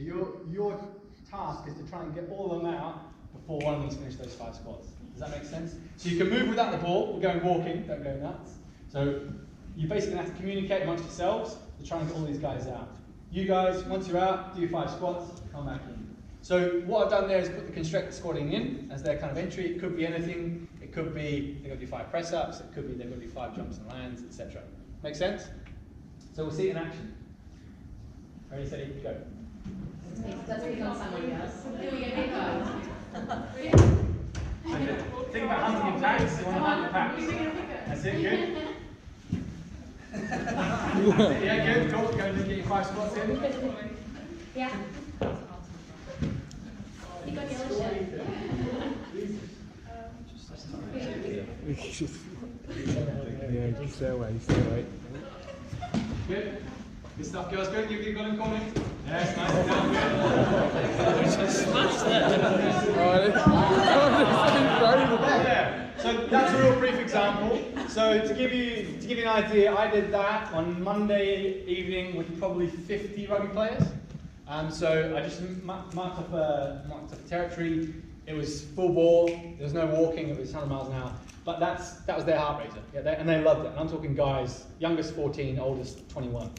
So your task is to try and get all of them out before one of these finish those 5 squats. Does that make sense? So you can move without the ball. We're going walking, don't go nuts. So you basically have to communicate amongst yourselves to try and get all these guys out. You guys, once you're out, do your 5 squats, come back in. So what I've done there is put the constricted squatting in as their kind of entry. It could be anything. It could be they've got to do 5 press-ups. It could be they've got to do 5 jumps and lands, etc. Make sense? So we'll see it in action. Ready, steady, go. Let's pick on somebody else. Do we get big guys? Think about hunting in packs. You want to hunt in packs. That's it, good. Yeah, good. Cool. Go and just get your 5 squats in. Yeah. You got yellow shirt. Yeah, just stay away, stay away. Good. Good stuff, girls. Good. You've got him calling. Yes, nice and down. Good. Smash that. Yeah. So that's a real brief example. So to give you an idea, I did that on Monday evening with probably 50 rugby players. So I just marked off a territory. It was full ball. There was no walking. It was 100 miles an hour. But that was their heart raiser. Yeah, and they loved it. And I'm talking guys, youngest 14, oldest 21.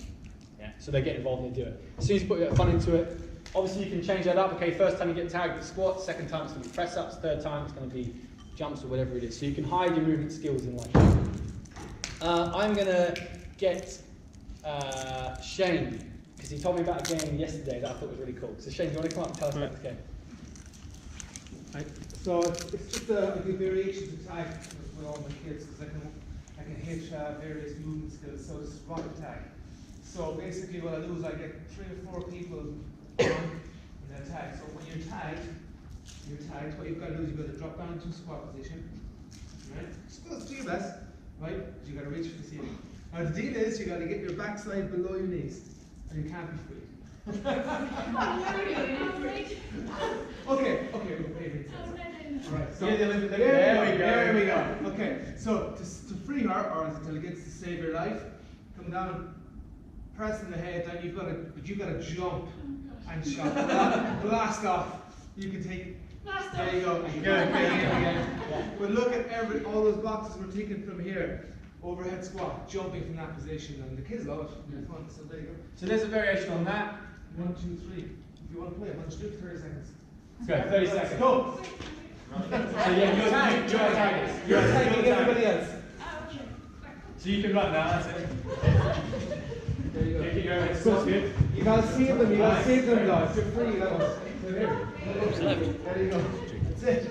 Yeah. So they get involved and they do it. As soon as you put your fun into it, obviously you can change that up. Okay, first time you get tagged with squats. Second time it's going to be press ups. Third time it's going to be jumps or whatever it is. So you can hide your movement skills in one. I'm going to get Shane, because he told me about a game yesterday that I thought was really cool. So Shane, do you want to come up and tell us about this game? Right. So it's just I do variations of tag with all my kids, because I can hit various movement skills. So it's rocket tag. So basically what I do is I get 3 or 4 people in a tag. So when you're tagged, what you've got to do is you've got to drop down into squat position. Right? Just do your best. Right? You've got to reach for the ceiling. Now the deal is you've got to get your backside below your knees, and you can't be free. Okay, Alright, so there we go. Okay, so to free her, or until it gets to save your life, come down, pressing the head down, you've got to jump and shot. Blast off. You can take. There you go. Good. But look at all those boxes we're taking from here. Overhead squat, jumping from that position, and the kids love it. It's fun. So there you go. So there's a variation on that. 1, 2, 3. If you want to play, I'm going to do 30 seconds. Go, 30 seconds. Go. So yeah, you're tagging everybody else. So you can run now, that's it. There you go. Keep going, it's good. You gotta save them, guys. You're free, you gotta. There you go. That's it.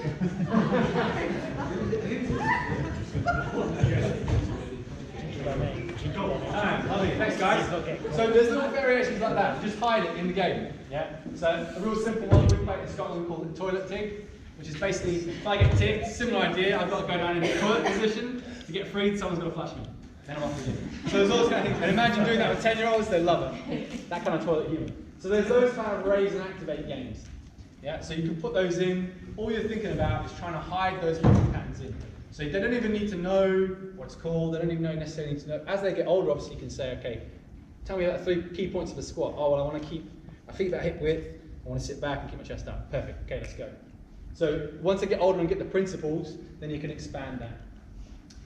Lovely, thanks guys. So there's little variations like that, just hide it in the game. Yeah. So a real simple one we play in Scotland, we call it toilet tig, which is basically if I get tigged, similar idea, I've got to go down in the toilet position to get freed, someone's got to flush me. Then I'm off again. So there's all those kind of things. And imagine doing that with 10-year-olds, they love it. That kind of toilet humour. So there's those kind of raise and activate games. Yeah, so you can put those in. All you're thinking about is trying to hide those movement patterns in. So they don't even need to know what it's called. They don't even necessarily need to know. As they get older, obviously, you can say, okay, tell me about 3 key points of a squat. Oh, well, I want to keep my feet about hip width. I want to sit back and keep my chest up. Perfect. Okay, let's go. So once they get older and get the principles, then you can expand that.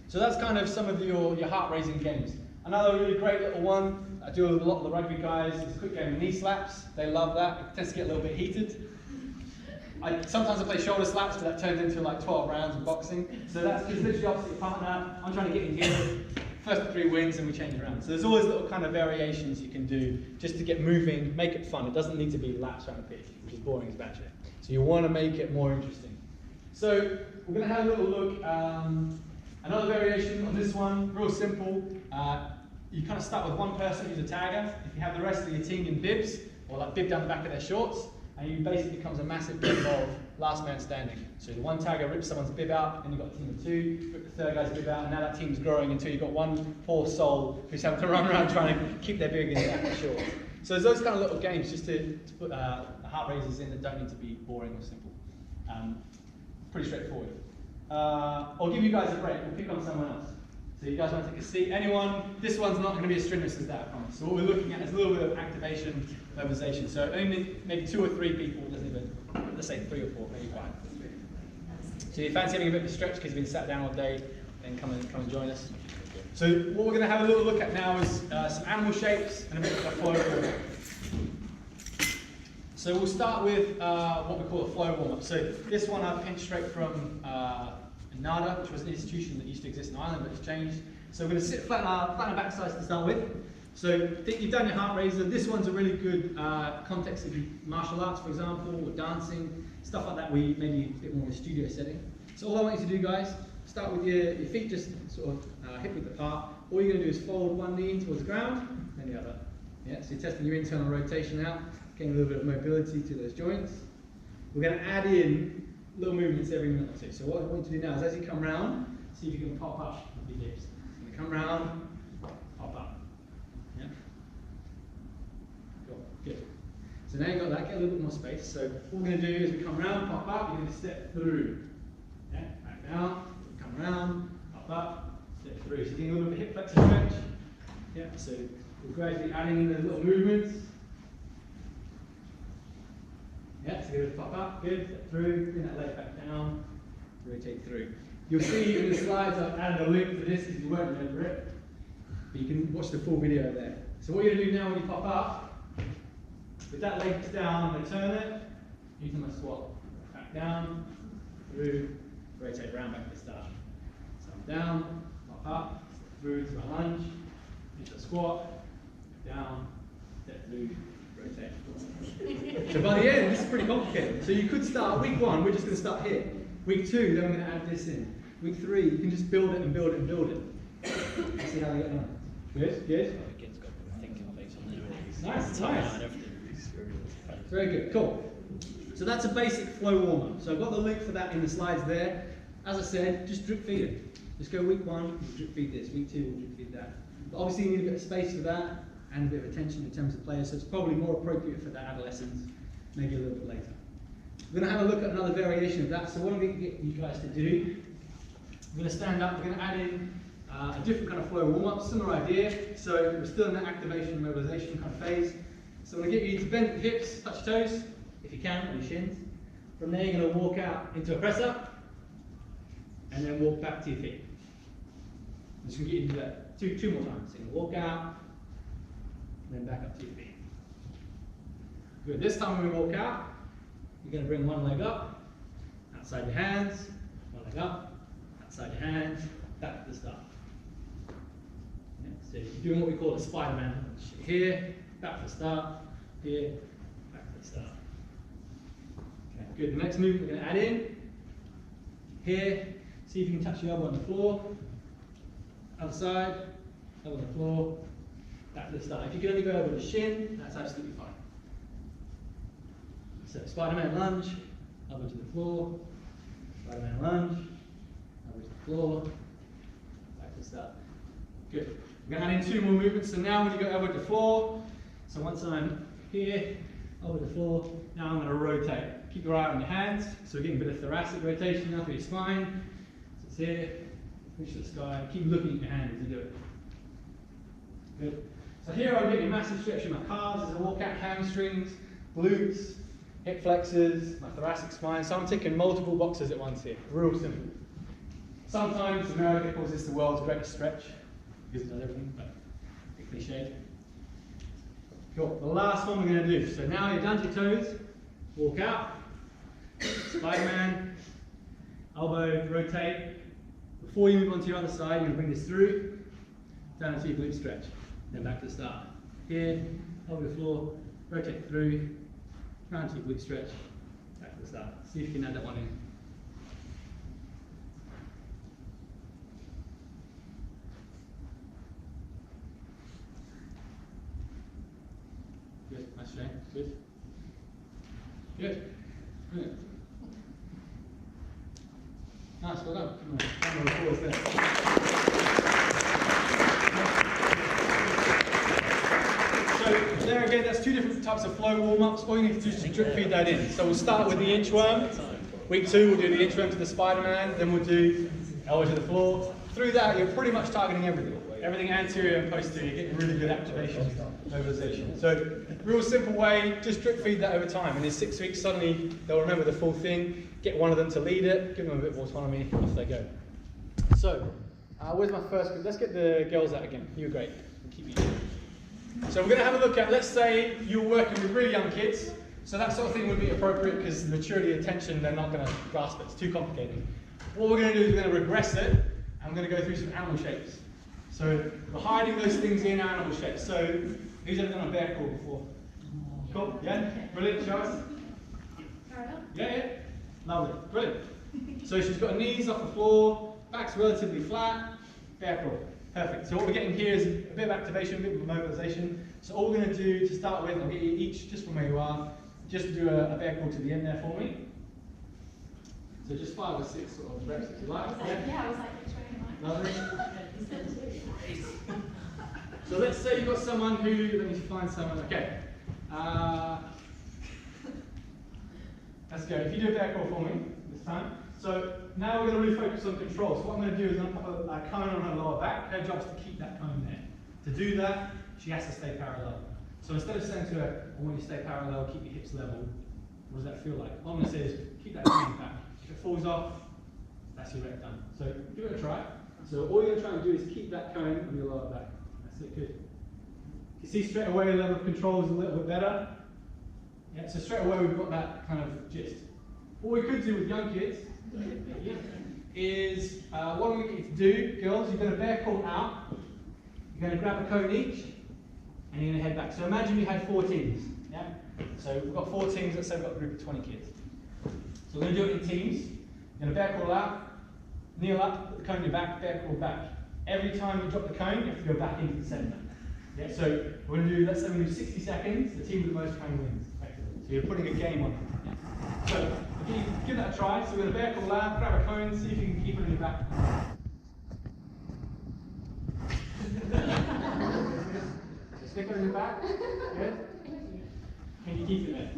So that's kind of some of your heart-raising games. Another really great little one I do with a lot of the rugby guys is a quick game of knee slaps. They love that. It tends to get a little bit heated. Sometimes I play shoulder slaps, but that turns into like 12 rounds of boxing. So that's just literally opposite your partner. I'm trying to get in here. First 3 wins and we change around. So there's always little kind of variations you can do just to get moving, make it fun. It doesn't need to be laps around the pitch, which is boring as batshit. So you want to make it more interesting. So we're going to have a little look. Another variation on this one, real simple. You kind of start with one person who's a tagger. If you have the rest of your team in bibs, or like bib down the back of their shorts, and you basically becomes a massive game of last man standing. So the one tagger rips someone's bib out, and you've got a team of 2, rip the third guy's bib out, and now that team's growing until you've got one poor soul who's having to run around trying to keep their bib in the back of their shorts. So there's those kind of little games just to put heart raisers in that don't need to be boring or simple. Pretty straightforward. I'll give you guys a break. We'll pick on someone else. So you guys want to take a seat? Anyone? This one's not going to be as strenuous as that, I promise. So what we're looking at is a little bit of activation, mobilization. So only maybe 2 or 3 people, doesn't even, let's say 3 or 4, maybe 5. So you fancy having a bit of a stretch because you've been sat down all day, then come and join us. So what we're going to have a little look at now is some animal shapes and a bit of a flow. So we'll start with what we call a flow warm-up. So this one I've pinched straight from NADA, which was an institution that used to exist in Ireland, but it's changed. So we're going to sit flat on our backsides to start with. So think you've done your heart raiser. This one's a really good context of martial arts, for example, or dancing, stuff like that. We maybe a bit more in a studio setting. So all I want you to do, guys, start with your feet just sort of hip width apart. All you're going to do is fold one knee towards the ground, and the other. Yeah. So you're testing your internal rotation out, getting a little bit of mobility to those joints. We're going to add in little movements every minute or two. So what I want you to do now is as you come round, see if you can pop up with your hips. You're going to come round, pop up. Yeah? Cool. Good. So now you've got that, get a little bit more space. So what we're going to do is we come round, pop up, you're going to step through. Yeah? Back down, come round, pop up, step through. So you're getting a little bit of hip flexor stretch. Yeah? So we're gradually adding in those little movements. Yeah, so good, pop up, good, step through, bring that leg back down, rotate through. You'll see in the slides I've added a link for this because you won't remember it, but you can watch the full video there. So what you're going to do now when you pop up, with that leg down, I'm going to turn it, using my squat. Back down, through, rotate round back to the start. So I'm down, pop up, step through to my lunge, use the squat, down, step through, rotate. So by the end, this is pretty complicated. So you could start week 1, we're just going to start here. Week 2, then we're going to add this in. Week 3, you can just build it and build it and build it. Let's see how they get on. Good, good. Nice, nice. Very good, cool. So that's a basic flow warm-up. So I've got the link for that in the slides there. As I said, just drip feed it. Just go week 1, drip feed this. Week 2, we'll drip feed that. But obviously you need a bit of space for that, and a bit of attention in terms of players, so it's probably more appropriate for the adolescents, maybe a little bit later. We're going to have a look at another variation of that, so what I'm going to get you guys to do, we're going to stand up, we're going to add in a different kind of flow warm-up, similar idea, so we're still in that activation and mobilization kind of phase. So I'm going to get you to bend your hips, touch your toes, if you can, or your shins. From there you're going to walk out into a press-up, and then walk back to your feet. I'm just going to get you to do that two more times. So you're going to walk out, and then back up to your feet. Good. This time when we walk out, you're going to bring one leg up, outside your hands, one leg up, outside your hands, back to the start. Yeah, so you're doing what we call a Spider-Man. Here, back to the start, here, back to the start. Okay, good. The next move we're going to add in, here, see if you can touch your elbow on the floor, other side, elbow on the floor, back to the start. If you can only go over the shin, that's absolutely fine. So Spider-Man lunge, elbow to the floor, Spider-Man lunge, elbow to the floor, back to the start. Good. We're going to add in 2 more movements. So now when you go elbow to the floor, so once I'm here, elbow to the floor, now I'm going to rotate. Keep your eye on your hands, so we're getting a bit of thoracic rotation now through your spine. So it's here, reach to the sky, keep looking at your hand as you do it. Good. So here I'm getting a massive stretch in my calves as I walk out, hamstrings, glutes, hip flexors, my thoracic spine. So I'm ticking multiple boxes at once here. Real simple. Sometimes America calls this the world's greatest stretch because it does everything, but a bit cliche. Cool. The last one we're going to do. So now you're down to your toes, walk out, Spider-Man, elbow, rotate. Before you move on to your other side, you're going to bring this through, down to your glute stretch. Then back to the start. Here, over the floor, rotate through, round to your glute stretch, back to the start. See if you can add that one in. Good, nice Shane, good. Good, brilliant. Nice, well done. Come on, round of applause there. So there again, that's 2 different types of flow warm-ups. All you need to do is just drip feed that in. So we'll start with the inchworm. Week 2, we'll do the inchworm to the Spider-Man. Then we'll do elbow to the floor, through that, you're pretty much targeting everything. Everything anterior and posterior, you're getting really good activation, mobilization. So, real simple way, just drip feed that over time. And in 6 weeks, suddenly they'll remember the full thing, get one of them to lead it, give them a bit more autonomy, off they go. So, where's my first group? Let's get the girls out again. You're great. Keep you. So we're going to have a look at, let's say you're working with really young kids. So that sort of thing would be appropriate because the maturity and attention, they're not going to grasp it. It's too complicated. What we're going to do is we're going to regress it, and we're going to go through some animal shapes. So we're hiding those things in animal shapes. So who's ever done a bear crawl before? Cool, yeah? Brilliant, show us. Yeah. Lovely, brilliant. So she's got her knees off the floor, back's relatively flat, bear crawl. Perfect. So what we're getting here is a bit of activation, a bit of mobilization. So all we're going to do to start with, I'll get you each, just from where you are, just do a bear crawl to the end there for me. So just 5 or 6 sort of reps if you like. Yeah, I was like, trying Lovely. So let's say you've got someone who, let me find someone, okay. Let's go. If you do a bear crawl for me this time. So now we're going to really focus on control. So what I'm going to do is I'm going to put a cone on her lower back. Her job is to keep that cone there. To do that, she has to stay parallel. So instead of saying to her, I want you to stay parallel, keep your hips level, what does that feel like? What I'm going to say is, keep that cone back. If it falls off, that's your rep done. So give it a try. So all you're going to try and do is keep that cone on your lower back. That's it, good. You see straight away the level of control is a little bit better. Yeah, so straight away we've got that kind of gist. What we could do with young kids is, what we get you to do, girls, you're going to bear crawl out, you're going to grab a cone each, and you're going to head back. So imagine you had 4 teams. Yeah? So we've got 4 teams, let's say we've got a group of 20 kids. So we're going to do it in teams. You're going to bear crawl out, kneel up, put the cone in your back, bear crawl back. Every time you drop the cone, you have to go back into the centre. Yeah? So we're going to do, let's say we do 60 seconds, the team with the most cone wins. So you're putting a game on it. Yeah? So give that a try. So we're going to bear crawl out, grab a cone, see if you can keep it on your back. So stick it on your back. Good. Can you keep it there?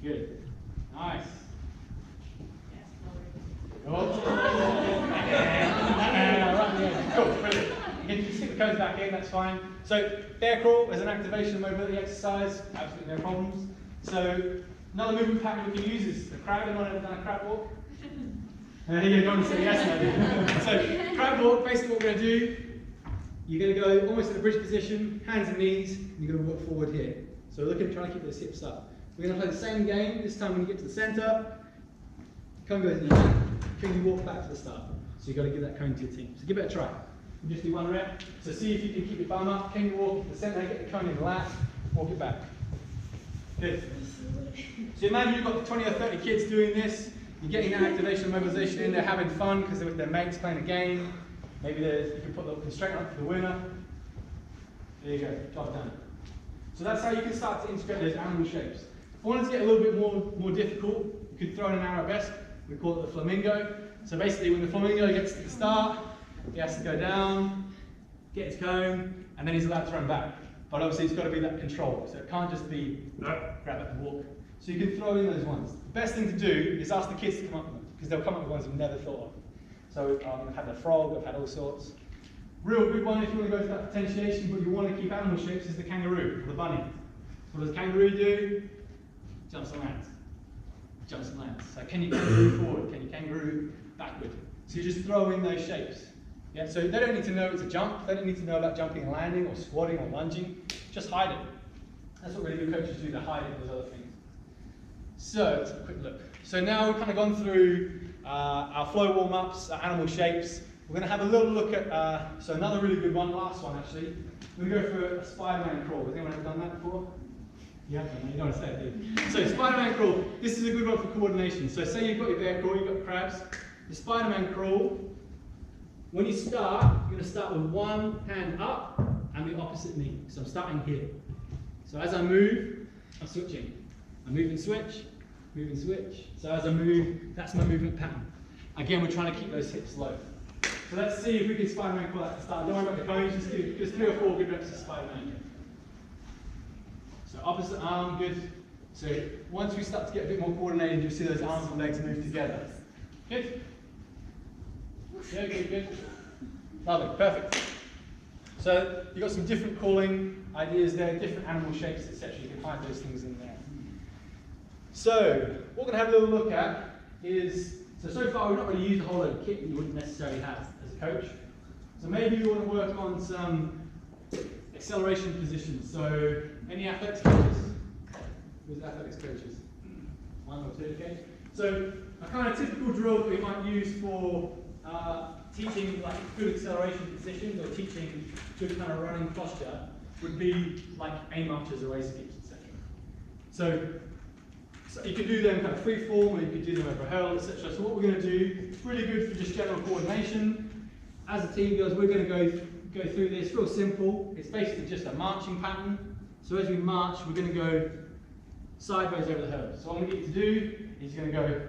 Good. Nice. Cool, brilliant. You can stick the cones back in, that's fine. So bear crawl is an activation mobility exercise, absolutely no problems. So another movement pattern we can use is the crab. Anyone ever done a crab walk? You're going to say yes now. So crab walk, basically what we're going to do, you're going to go almost in a bridge position, hands and knees, and you're going to walk forward here. So we're looking, trying to keep those hips up. We're going to play the same game, this time when you get to the centre, cone goes in your hand, can you walk back to the start? So you've got to give that cone to your team. So give it a try. You just do 1 rep. So see if you can keep your bum up, can you walk to the centre, get the cone in the lap, walk it back. Good. So imagine you've got 20 or 30 kids doing this, you're getting that activation and mobilization in, they're having fun because they're with their mates playing a game. Maybe you can put the constraint up for the winner. There you go, job done. So that's how you can start to integrate those animal shapes. If you wanted to get a little bit more difficult, you could throw in an arabesque. We call it the flamingo. So basically when the flamingo gets to the start, he has to go down, get his cone, and then he's allowed to run back. But obviously it's got to be that control, so it can't just be grab it and walk. So you can throw in those ones. The best thing to do is ask the kids to come up with them, because they'll come up with ones you've never thought of. So I've had the frog, I've had all sorts. Real good one if you want to go to that potentiation, but you want to keep animal shapes, is the kangaroo, or the bunny. So what does a kangaroo do? Jumps and lands. Jumps and lands. So can you kangaroo forward? Can you kangaroo backward? So you just throw in those shapes. Yeah, so they don't need to know it's a jump, they don't need to know about jumping and landing, or squatting or lunging. Just hide it. That's what really good coaches do, they hide it, those other things. So, let's have a quick look. So now we've kind of gone through our flow warm-ups, our animal shapes. We're going to have a little look at, so another really good one, last one actually. We're going to go for a Spider-Man crawl. Has anyone ever done that before? Yeah, you don't want to say it, do you? So Spider-Man crawl, this is a good one for coordination. So say you've got your bear crawl, you've got crabs. The Spider-Man crawl, when you start, you're going to start with one hand up and the opposite knee. So I'm starting here. So as I move, I'm switching. I move and switch, move and switch. So as I move, that's my movement pattern. Again, we're trying to keep those hips low. So let's see if we can Spider-Man crawl at the start. Don't worry about the cones, just do 3 or 4 good reps of Spider-Man. So opposite arm, good. So once we start to get a bit more coordinated, you'll see those arms and legs move together. Good? Yeah, good, good. Lovely, perfect. So you've got some different calling ideas there, different animal shapes, etc. You can hide those things in there. So what we're going to have a little look at is, so far we've not really used a whole load of kit that you wouldn't necessarily have as a coach. So maybe you want to work on some acceleration positions. So any athletics coaches? Who's athletics coaches? One or two, okay. So a kind of typical drill that we might use for teaching like good acceleration positions or teaching good kind of running posture would be like aim arches or razor kicks, etc. So you can do them kind of free form, or you could do them over a hurl, etc. So what we're going to do, it's really good for just general coordination. As a team, guys, we're going to go through this real simple. It's basically just a marching pattern. So as we march, we're going to go sideways over the hurdle. So what I'm going to get you to do is you're going to go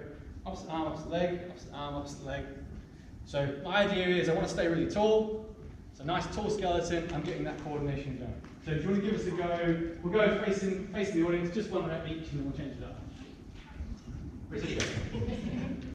opposite arm, opposite leg, opposite arm, opposite leg. So my idea is I want to stay really tall. So nice tall skeleton, I'm getting that coordination going. So if you want to give us a go, we'll go facing the audience, just one rep each and then we'll change it up. Ready to go.